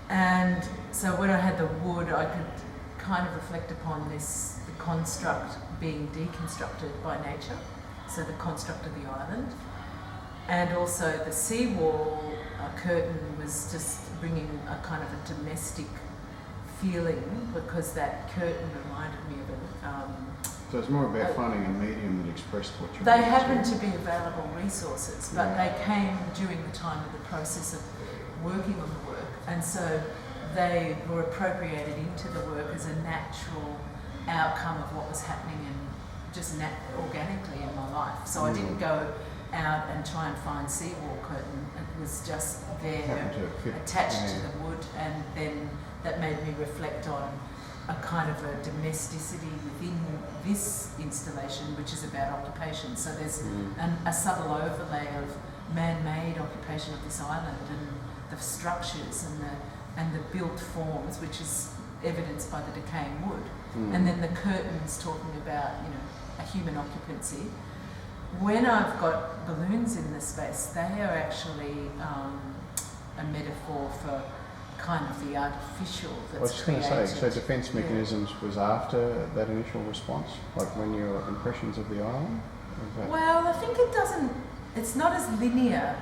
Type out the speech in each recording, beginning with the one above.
And so when I had the wood, I could kind of reflect upon this, the construct being deconstructed by nature, so the construct of the island. And also the seawall curtain was just bringing a kind of a domestic feeling, because that curtain reminded me of it. So it's more about finding a medium that expressed what you They happened to be available resources, but they came during the time of the process of working on the work, and so they were appropriated into the work as a natural outcome of what was happening and just organically in my life. So I didn't go out and try and find seawall curtain. It was just there, attached to the wood, and then that made me reflect on a kind of a domesticity within this installation, which is about occupation. So there's a subtle overlay of man-made occupation of this island, and the structures and the built forms, which is evidenced by the decaying wood. And then the curtains talking about, you know, a human occupancy. When I've got balloons in the space, they are actually a metaphor for kind of the artificial that's I was just going to say, so defence mechanisms was after that initial response, like when your impressions of the island? Well, I think it's not as linear.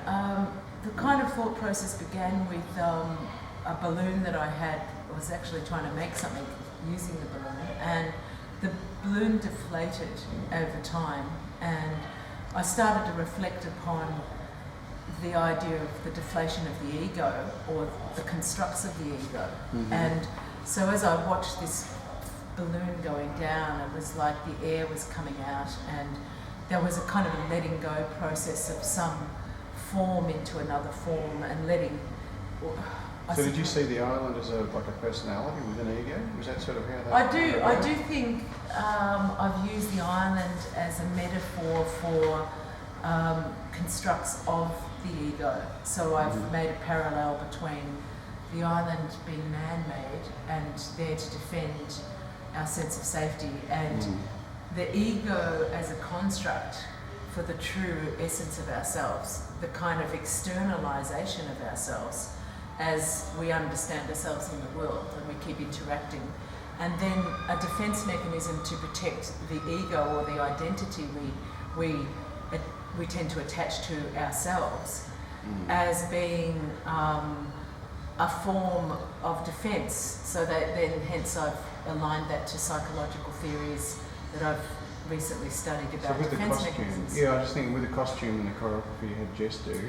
The kind of thought process began with a balloon that I had. I was actually trying to make something using the balloon, and the balloon deflated over time, and I started to reflect upon the idea of the deflation of the ego, or the constructs of the ego. And so as I watched this balloon going down, it was like the air was coming out, and there was a kind of a letting go process of some form into another form, and letting. So did you see the island as like a personality with an ego? Was that sort of how that? I do think I've used the island as a metaphor for constructs of the ego. So I've made a parallel between the island being man-made and there to defend our sense of safety, and the ego as a construct for the true essence of ourselves, the kind of externalization of ourselves as we understand ourselves in the world and we keep interacting. And then a defense mechanism to protect the ego or the identity we tend to attach to ourselves as being a form of defense. So that then hence I've aligned that to psychological theories that I've recently studied about defense mechanisms. Yeah, I was just thinking with the costume and the choreography you had Jess do,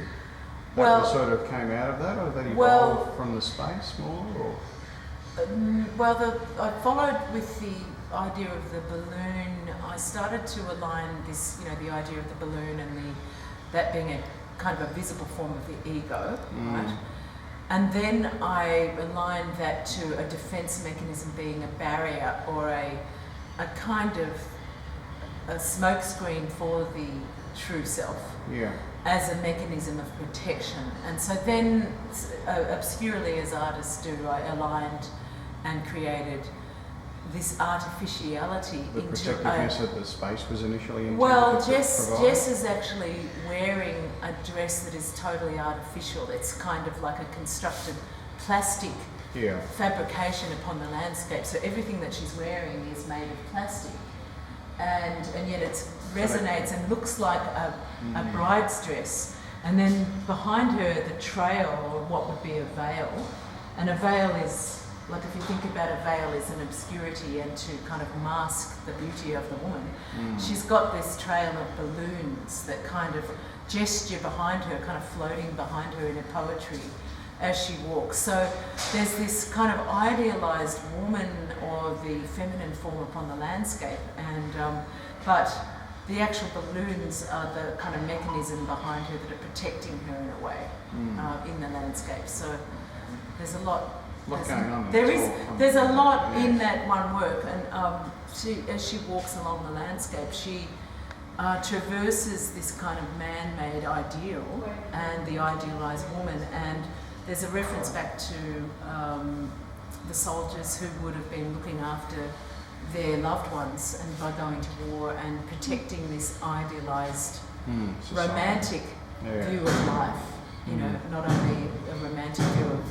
that sort of came out of that, or that evolved from the space more? Or? I followed with the idea of the balloon. I started to align this, the idea of the balloon and that being a kind of a visible form of the ego, right? And then I aligned that to a defense mechanism being a barrier or a kind of a smokescreen for the true self. Yeah. As a mechanism of protection. And so then, obscurely as artists do, I aligned and created this artificiality the into protectiveness of the space was initially intended. Well, Jess is actually wearing a dress that is totally artificial. It's kind of like a constructed plastic fabrication upon the landscape. So everything that she's wearing is made of plastic. And yet it resonates and looks like a bride's dress. And then behind her, the trail, or what would be a veil. And a veil is, like if you think about a veil as an obscurity and to kind of mask the beauty of the woman, she's got this trail of balloons that kind of gesture behind her, kind of floating behind her in her poetry as she walks. So there's this kind of idealised woman or the feminine form upon the landscape, and but the actual balloons are the kind of mechanism behind her that are protecting her in a way in the landscape. So there's a lot going on. There's a lot in that one work, and as she walks along the landscape, she traverses this kind of man-made ideal and the idealised woman, and there's a reference back to the soldiers who would have been looking after their loved ones and by going to war and protecting this idealised romantic view of life, not only a romantic view of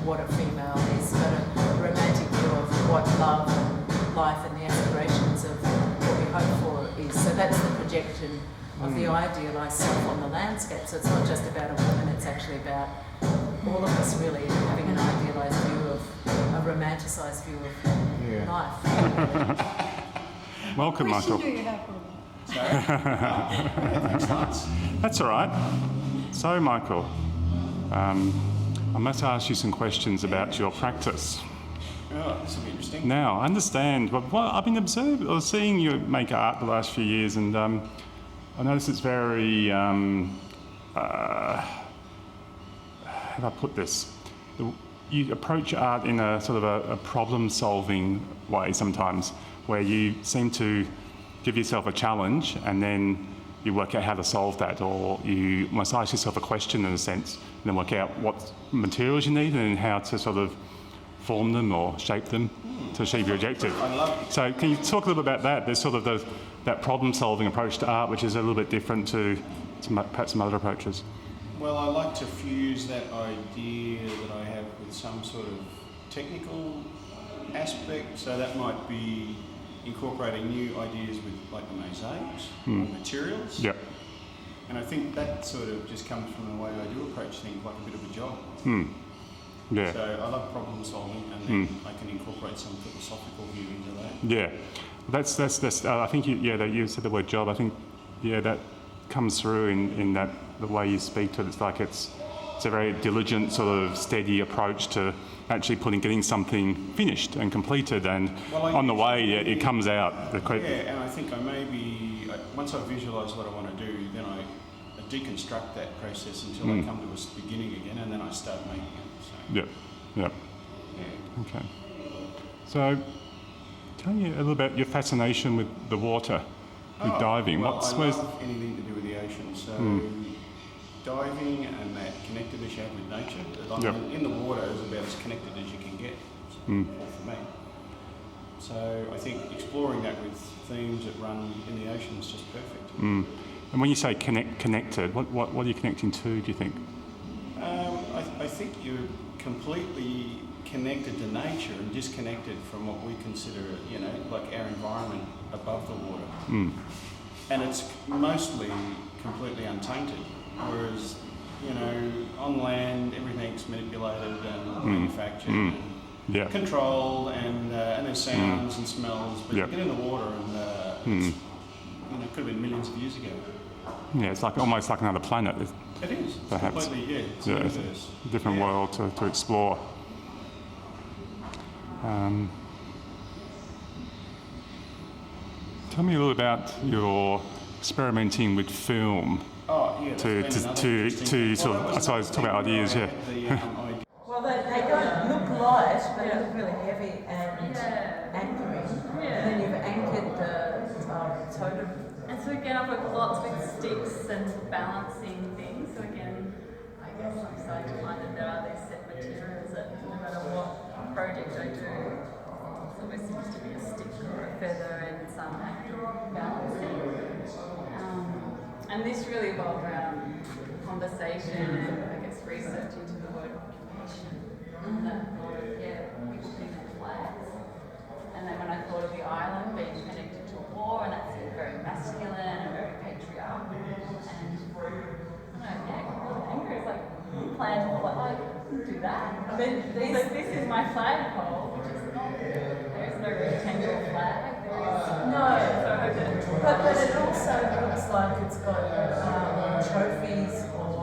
what a female is, but a romantic view of what love and life and the aspirations of what we hope for is. So that's the projection of the idealised self on the landscape. So it's not just about a woman, it's actually about all of us really having an idealised view of, a romanticised view of life. Welcome, Michael. Do you have for That's all right. So, Michael, I must ask you some questions about your practice. Oh, this will be interesting. Now, I understand. Well, I've been seeing you make art the last few years, and I notice it's very. How do I put this? You approach art in a sort of a problem-solving way sometimes, where you seem to give yourself a challenge and then you work out how to solve that, or you must ask yourself a question in a sense, and then work out what materials you need and how to sort of form them or shape them to achieve your objective. I love it. So can you talk a little bit about that? There's sort of that problem-solving approach to art, which is a little bit different to perhaps some other approaches. Well, I like to fuse that idea that I have with some sort of technical aspect. So that might be incorporating new ideas with like the mosaics or materials. Yep. And I think that sort of just comes from the way I do approach things, like a bit of a job. Yeah. So I love problem solving, and then I can incorporate some philosophical view into that. Yeah. That's I think you said the word job. I think that comes through in that the way you speak to it. It's like it's a very diligent, sort of steady approach to actually getting something finished and completed, and on the way it comes out. And I think once I visualise what I want to do, then I deconstruct that process until I come to a beginning again, and then I start making it. So. Yep. Okay. So, tell me a little about your fascination with the water, with diving. Well, I love anything to do with the ocean. So, diving and that connectedness you have with nature. In the water is about as connected as you can get. For me. So I think exploring that with themes that run in the ocean is just perfect. And when you say connected, what are you connecting to, do you think? I think you're completely connected to nature and disconnected from what we consider, like our environment above the water. And it's mostly completely untainted, whereas, on land everything's manipulated and manufactured and controlled, and there's sounds and smells, but you get in the water and it could have been millions of years ago. Yeah, it's almost like another planet. It is. Perhaps. Completely, it's a different world to explore. Tell me a little about your experimenting with film. To sort of, I suppose, talk about ideas. Well, they don't look light, but they look really heavy and anchoring. And then you've anchored the totem. And so again, I've got lots with sticks and balancing things. So again, I guess I'm starting to find that there are these set materials that no matter what project I do, it's always seems to be a stick or a feather and some balancing. And this really evolved around conversation and I guess research into the word occupation. And that thought of, people think of flags. And then when I thought of the island being connected to a war, and that seemed very masculine and very patriarchal. And anger is like, plant a flag, do that. I mean, this is my flagpole, which is not, there is no rectangular flag. But it also looks like it's got trophies or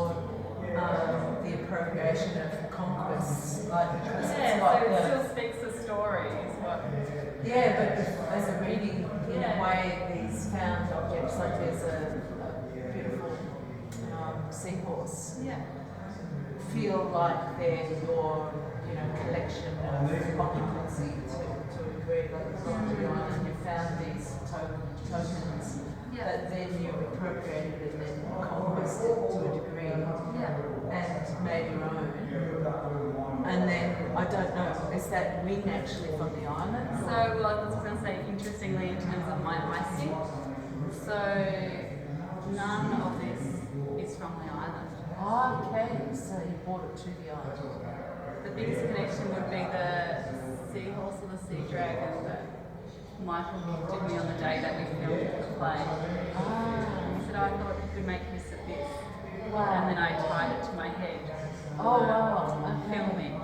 the appropriation of conquests, because it's like so it still speaks a story, is what. Yeah, but as a reading, in a way, these found objects, like there's a beautiful seahorse, feel like they're your, collection of occupancy to a degree. Like it's on the island, you found these tokens that then you appropriated and then conquested to a degree and made your own. And then, I don't know, is that wing actually from the island? So, I was going to say, interestingly, in terms of my icing, so none of this is from the island. Oh, okay, so you brought it to the island. the biggest connection would be the seahorse or the sea dragon that Michael gifted me on the day that we filmed the play. He said, I thought you could make use of this. And then I tied it to my head. Oh, wow. Filming.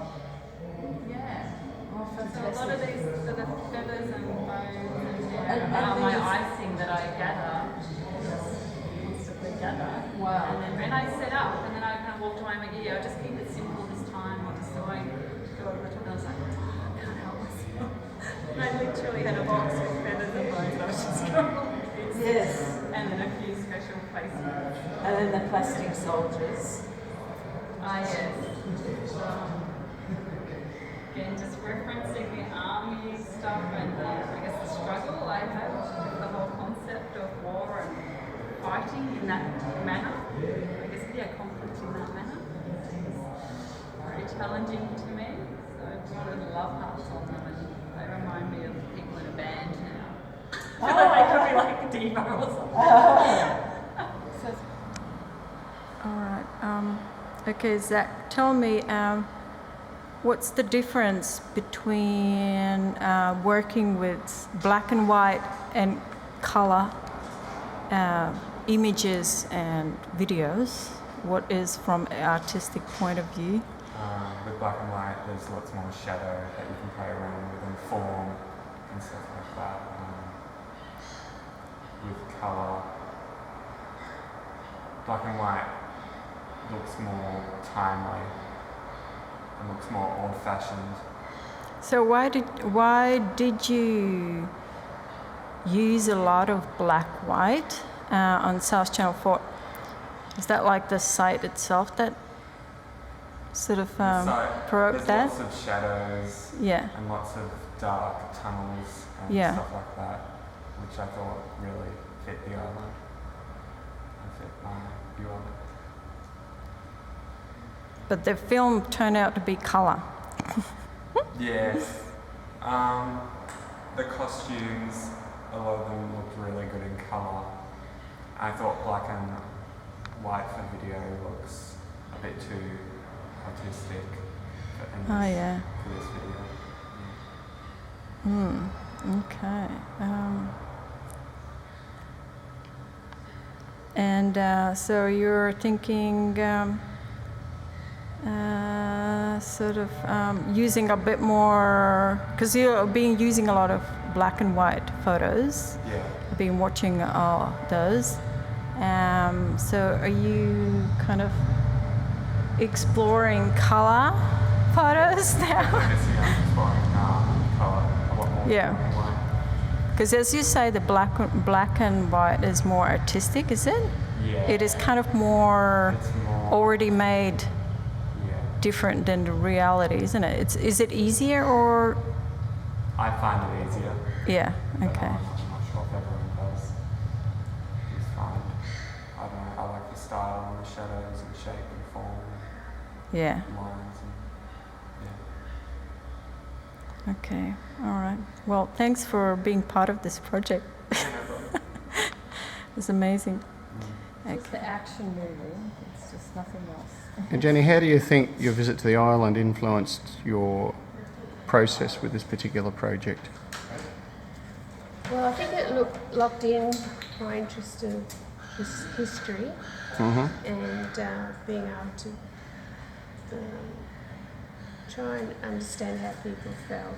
Yeah. Oh, So a fantastic. lot of these sort of feathers and bones And my these- icing that I gather, constantly gather. Wow. And then when I set up, and then I kind of walked away and went, yeah, I'll just keep it simple this time, or just so I go over to it. And I was like, oh, I can't help myself. And I literally had a box with feathers and bones. I was just going, Yes. and then a few special placements. And then the plastic soldiers. Yes. Again, just referencing the army stuff and I guess the struggle I have with the whole concept of war and fighting in that manner. I guess, conflict in that manner is very challenging to me. So I've got little love hearts on them and they remind me of people in a band now. I feel like they could be like Diva or something. All right. Okay, Zach, tell me, what's the difference between working with black and white and color images and videos? What is from an artistic point of view? With black and white, there's lots more shadow that you can play around with and form and stuff like that. With colour, black and white looks more timely and looks more old-fashioned. So why did you use a lot of black white on South Channel 4? Is that like the site itself that sort of provoked that? There's lots of shadows Yeah. and lots of dark tunnels and Yeah. stuff like that, which I thought really fit the island and fit my view of it. But the film turned out to be colour. Yes. The costumes, a lot of them looked really good in colour. I thought black and white for video looks a bit too artistic for, for this video. Okay. And so you're thinking sort of using a bit more, because you've been using a lot of black and white photos. Yeah. I've been watching all those. So are you kind of exploring color photos now? Focusing on exploring colour a lot more. Yeah. than white. Because as you say, the black and white is more artistic, is it? Yeah. It is kind of more It's more. already made Yeah. different than the reality, isn't it? Is it easier or? I find it easier. Yeah. But Okay. I'm not sure if everyone does. It's fine. I don't know. I like the style and the shadows and shape and form Yeah. and lines and yeah. Okay. All right. Well, thanks for being part of this project. It's amazing. It's the action movie, it's just nothing else. And Jenny, how do you think your visit to the island influenced your process with this particular project? Well, I think it locked in my interest in history and being able to try and understand how people felt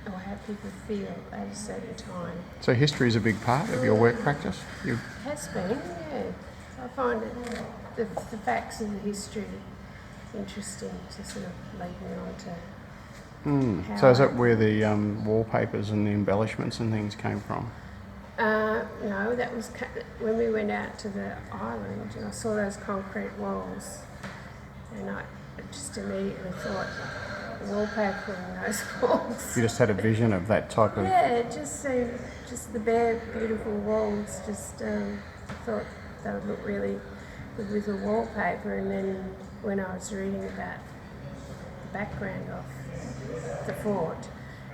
or how people feel at a certain time. So history is a big part of your work practice? It has been, yeah. I find it, the facts of the history interesting to sort of lead me on to So is that where the wallpapers and the embellishments and things came from? no, that was when we went out to the island and I saw those concrete walls and I just immediately thought wallpaper on those walls. You just had a vision of that type of... Yeah, it just seemed, just the bare, beautiful walls, just I thought they would look really good with the wallpaper. And then when I was reading about the background of the fort,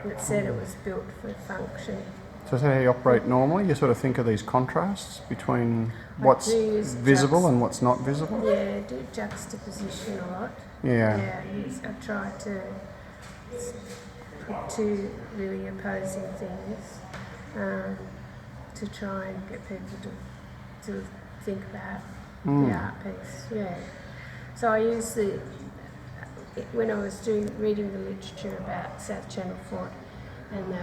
and it said it was built for function So is that how you operate normally? You sort of think of these contrasts between what's visible and what's not visible? Yeah, do juxtaposition a lot. Yeah. Yeah, I try to put two really opposing things to try and get people to think about the art piece. Yeah. So I use when I was reading the literature about South Channel Fort, and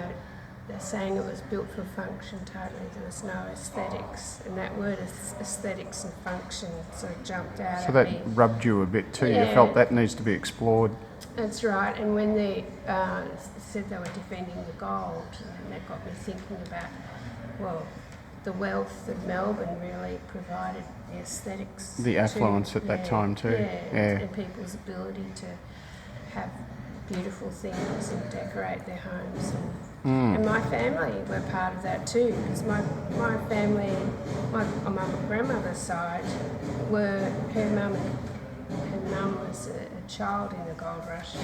they're saying it was built for function totally. There was no aesthetics, and that word aesthetics and function sort of jumped out So at that me. rubbed you a bit too. Yeah. You felt that needs to be explored. That's right. And when they said they were defending the gold, and that got me thinking about, well, the wealth of Melbourne really provided the aesthetics. The affluence at that time too. Yeah. And people's ability to have beautiful things and decorate their homes. And my family were part of that too, because my family, on my grandmother's side, her mum was a child in the gold rush,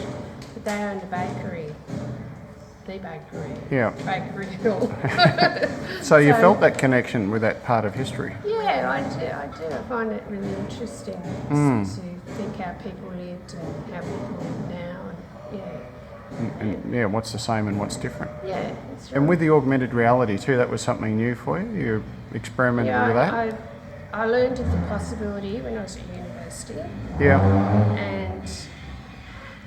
but they owned a bakery. The bakery. Yeah. Bakery Hill. So you felt that connection with that part of history? Yeah, I do. I find it really interesting to think how people lived and how people live now. And what's the same and what's different? Yeah, that's right. And with the augmented reality too, that was something new for you? You experimented with that? I learned of the possibility when I was at university. Yeah. And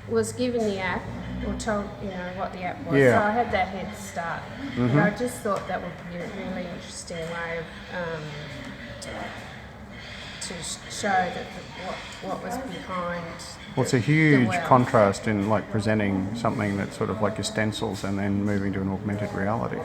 was given the app, or told what the app was. Yeah. So I had that head start. And I just thought that would be a really interesting way of to show that what was behind. Well, it's a huge contrast in like presenting something that's sort of like your stencils and then moving to an augmented reality.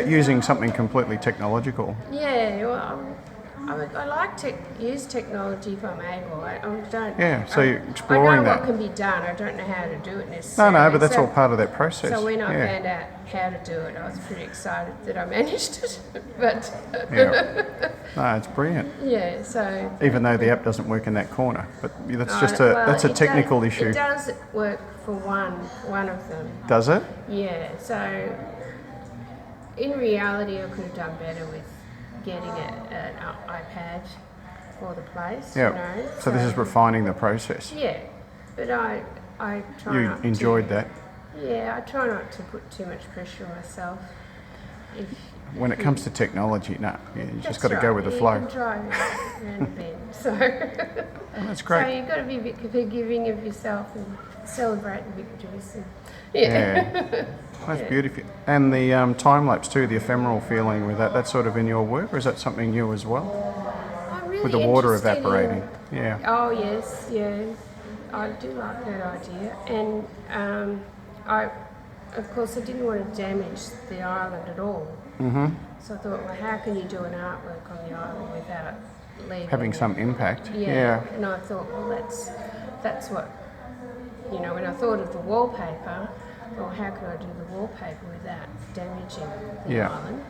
Using something completely technological. Yeah, well, I like to use technology if I'm able. I don't. Yeah, so you're exploring I know that. what can be done. I don't know how to do it necessarily. No, but that's all part of that process. So when I found out how to do it, I was pretty excited that I managed it. But no, it's brilliant. Yeah, so even though the app doesn't work in that corner, but that's just a technical issue. It does work for one of them. Does it? Yeah. So in reality, I could have done better with getting an iPad for the place. Yeah. So this is refining the process. Yeah, but I try You not enjoyed to, that. Yeah, I try not to put too much pressure on myself. When it comes to technology, you just got to go with the flow. You can drive around the bend, so that's great. So you've got to be a bit forgiving of yourself and celebrate the victories. That's beautiful. And the time lapse too, the ephemeral feeling with that. That's sort of in your work, or is that something new as well? I'm really with the water interested evaporating. Oh yes, yeah. I do like that idea, and of course, I didn't want to damage the island at all. Mm-hmm. So I thought, well, how can you do an artwork on the island without leaving having some impact? Yeah. And I thought, well, that's what when I thought of the wallpaper. Well, how can I do the wallpaper without damaging the island?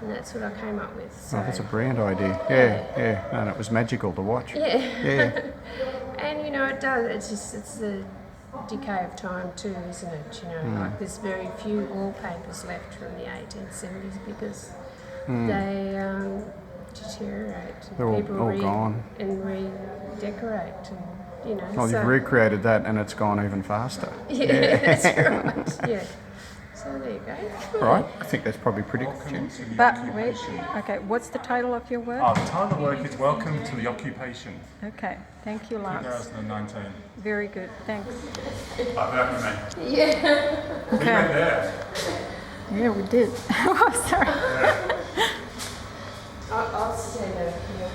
And that's what I came up with. So. Oh, that's a brilliant idea. Yeah. And it was magical to watch. Yeah. And it does. It's the decay of time too, isn't it? Like there's very few wallpapers left from the 1870s because they deteriorate. They're all gone. And redecorate and. Well, you've recreated that and it's gone even faster. Yeah, that's right. Yeah. So there you go. All right, I think that's probably pretty good. But wait, okay, what's the title of your work? The title of the work is Welcome to the Occupation. Okay, thank you, Lars. 2019. Very good, thanks. Yeah. Okay. We went there. Yeah, we did. Oh, sorry. I'll stand over here.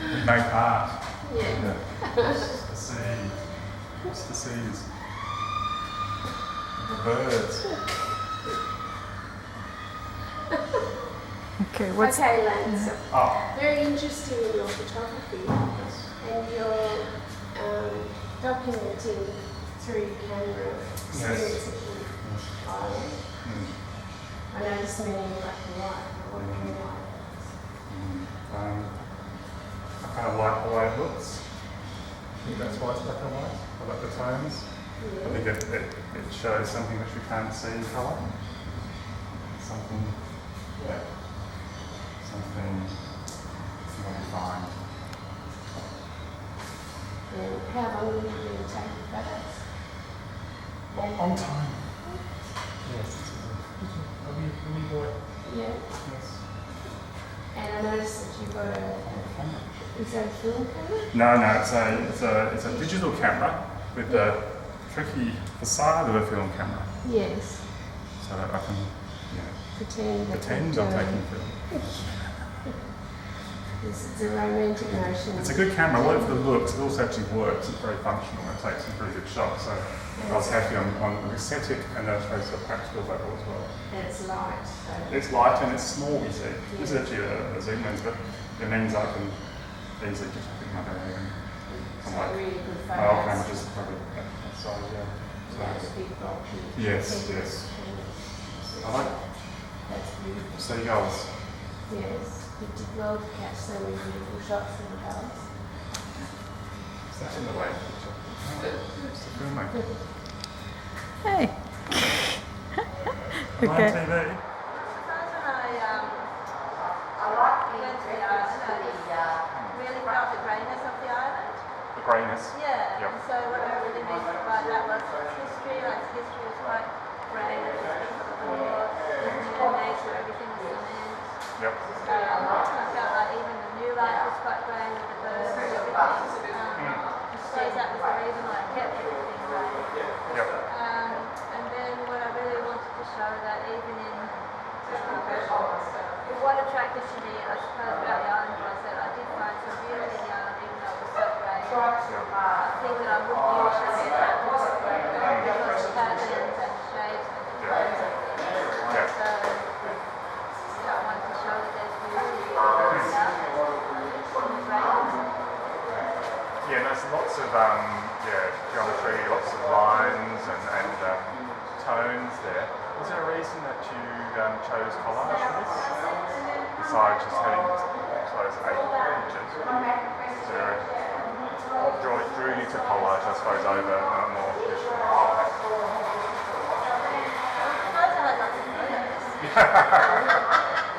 We make art. Yeah. Just the sea. Just the seas. The birds. Okay, what's... Okay, Lance. Very interesting in your photography. And you're documenting through camera experiences in Ireland. I noticed many in black and white. I wonder why. I kind of like the way it looks. I think that's why it's black and white. I like the tones. I think it shows something which we can't see in colour. Something more defined. And how long have you been taking photos? On time. Yes. Are we boy? Yeah. Yes. And I noticed that you've got is that a film camera? No, it's a digital camera with the tricky facade of a film camera. Yes. So that I can, pretend I'm taking film. It's a romantic notion. It's a good camera. Whatever the looks, it also actually works. It's very functional. It takes some pretty good shots. So I was happy on the aesthetic and I suppose the practical level as well. And it's light. So. It's light and it's small, you see. This is actually a zoom lens, but it means I can easily just pick my bag and So really good photos. my old camera just probably that size, yeah. That's big bulky. Yes. I like That's beautiful. seagulls. Yes. You did well to catch so many beautiful shots in the colours. Is that in the way? It's the filmmaker. Hey. I'm on Okay. TV. I like the entry island. I really felt the greyness of the island. The greyness. Yeah. Yep. And so what I really meant by that was its history. Like its history was quite grey. It was before nature, everything was cement. Yep. I felt like even the new life was quite grey with the birds and everything. I suppose that was the reason why I kept everything grey. Yep. And then what I really wanted to show that even in what attracted to me, I suppose, about the island was that I did find some beauty in the island even though it was so grey. I think that I wouldn't usually be attracted to it because of the patterns and the shapes and the colours of it. So I wanted to show that there's beauty in the island. Yeah, there's lots of geometry, lots of lines and tones there. Was there a reason that you chose collage for this? Besides just having those 8 pictures? Is there what drew you to collage, I suppose, over more traditional collage?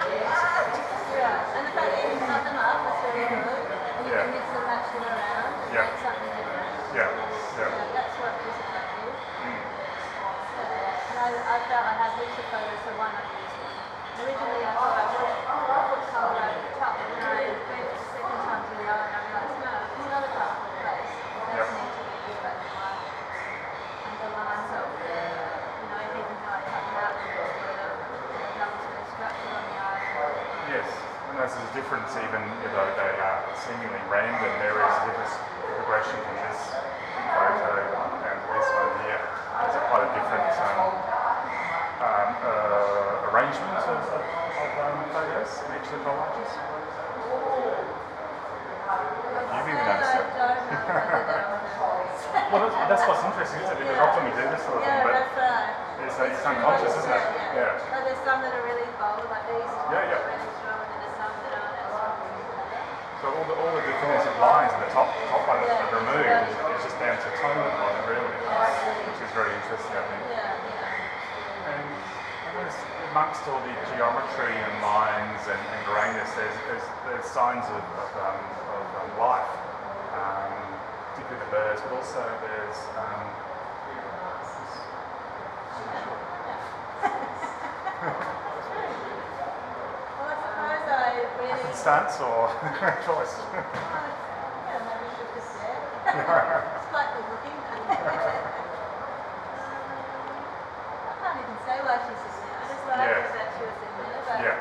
Yeah, and the fact that you can cut them up is very good. And you Yeah. can mix and match them around and Yeah. make something different. Yeah. That's what was attractive. And I felt I had heaps of photos, so why not use them? Originally I thought I would put colour over the top, but when I went for the second time to the island, I realised no, it's not a colourful place. It does need to be this black and white. And the lines of even how I cut them out, there was nothing to the structure on the island. Yes, and there's a difference even though they are seemingly random, there is a difference progression from this photo and this one here. There's quite a different arrangement of photos in each of the collages. You've even noticed that. Well, that's what's interesting, isn't it? Because often we do this sort of thing, but that's right. it's unconscious, isn't it? Yeah. But there's some that are really bold, like these. Yeah. Really strong, and then there's some that aren't as strong. So all the definitive lines in the top one that are removed is just down to tone at the bottom, really, which is very interesting, I think. Yeah. And I noticed amongst all the geometry and lines and greyness, there's signs of life, particularly the birds, but also there's Well, I suppose I really. stance or choice. Yeah, maybe should have said. It's quite good looking. I can't even say why she's in there. I just like that she was in there. But Yeah.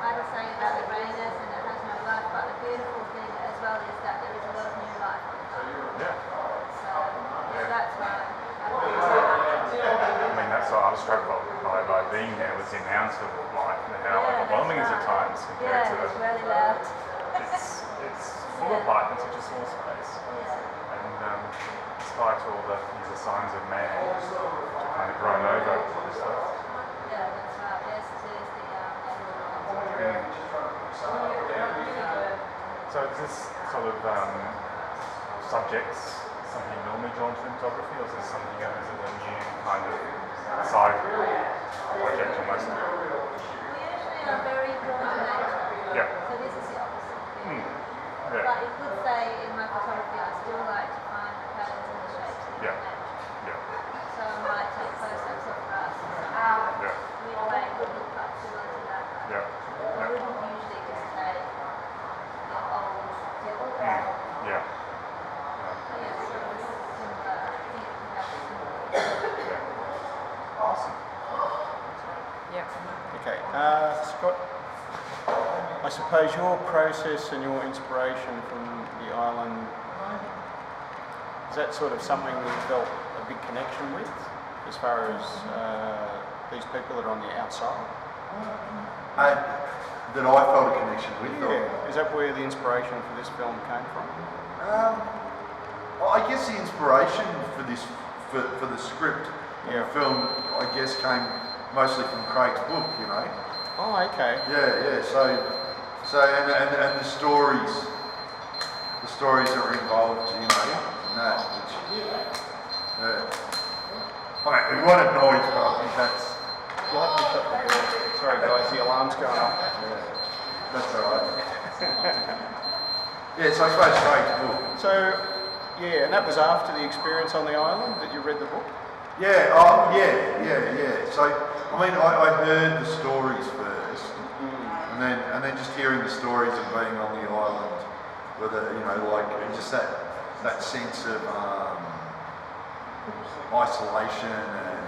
I was saying about the greyness and it has no life, but the beautiful thing as well is that there is a lot of new life on the island. Yeah. So that's why I mean, that's what I was struck by being there, was the amount of life and how overwhelming is it at times compared to it's really loud. it's full of life in such a small space. And despite all the signs of man, which are kind of grown over this stuff. Yeah, that's right. There's the So is this sort of subjects something you normally drawn to in photography, or is this something that is a new kind of side project almost? We usually are very drawn to nature. Yeah. So this is the opposite. Yeah. But you could say in my photography I still like to find the patterns and the shapes in Yeah. nature. Yeah. So I might take close-ups of grass and Yeah. which way would look quite similar to that. Yeah. I wouldn't usually just take the old field. Yeah. So yeah, so it's similar. I think we have similar. Yeah. Awesome. Yeah. Okay, Scott, I suppose your process and your inspiration from the island, is that sort of something you felt a big connection with, as far as these people that are on the outside? That I felt a connection with? Yeah. Is that where the inspiration for this film came from? Well, I guess the inspiration for this, for the script of the film, I guess came mostly from Craig's book, you know. Oh, okay. Yeah. So and the stories that were involved, you know, in that. Which, I mean, we wanted noise, but I think that's. Sorry, guys, the alarm's going off. That's all right. Yeah, so I suppose Craig's book. So, yeah, and that was after the experience on the island that you read the book? Yeah, yeah. So, I mean, I heard the stories first, and then just hearing the stories of being on the island, whether, you know, like, just that sense of isolation and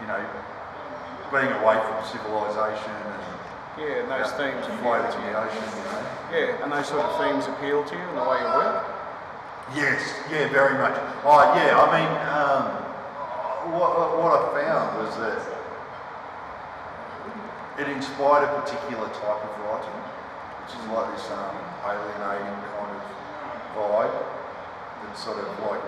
you know, being away from civilization and those themes floating in the ocean, you know. Yeah, and those sort of themes appeal to you in the way you work? Yes, yeah, very much. Oh, yeah, I mean, what I found was that it inspired a particular type of writing, which is like this alienating kind of vibe. That's sort of like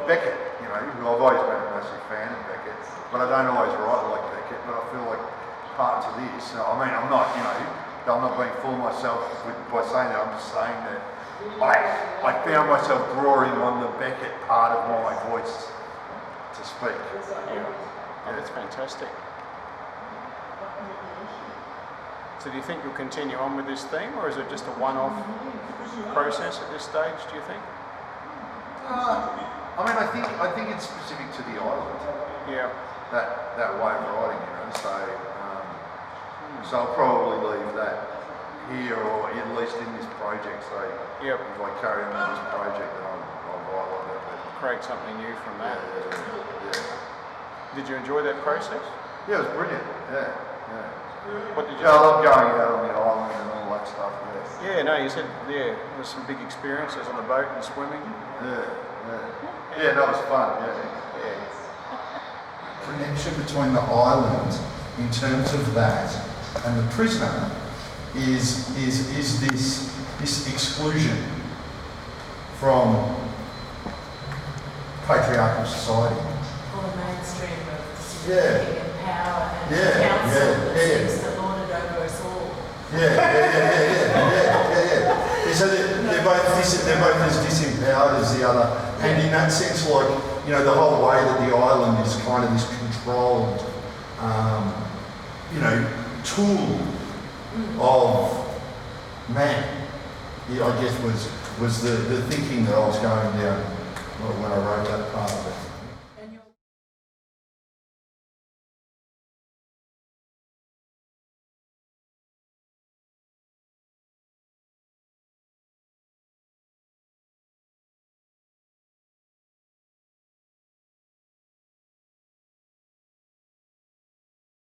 Beckett, you know, who I've always been a massive fan of Beckett, but I don't always write like Beckett, but I feel like part to this. I mean, I'm not, you know, I'm not being full of myself by saying that, I'm just saying that I found myself drawing on the Beckett part of my voice to speak. Yeah, that's fantastic. So do you think you'll continue on with this theme, or is it just a one-off process at this stage, do you think? I mean, I think it's specific to the island. Yeah. That way of writing, you know. So I'll probably leave that here, or at least in this project. So if I carry on with this project, then I'll write like that. Create something new from that. Yeah. Did you enjoy that process? Yeah, it was brilliant. Yeah. What did you? Yeah, I love going out on the island and all that stuff. Yeah, no, you said there was some big experiences on the boat and swimming. Yeah, that was fun. Yeah. Connection between the island in terms of that and the prisoner is this exclusion from patriarchal society. Or the mainstream of civility and power and council that seems to lord it over us all. So they're both as disempowered as the other, and in that sense, like, you know, the whole way that the island is kind of this controlled, you know, tool of man, I guess was the thinking that I was going down when I wrote that part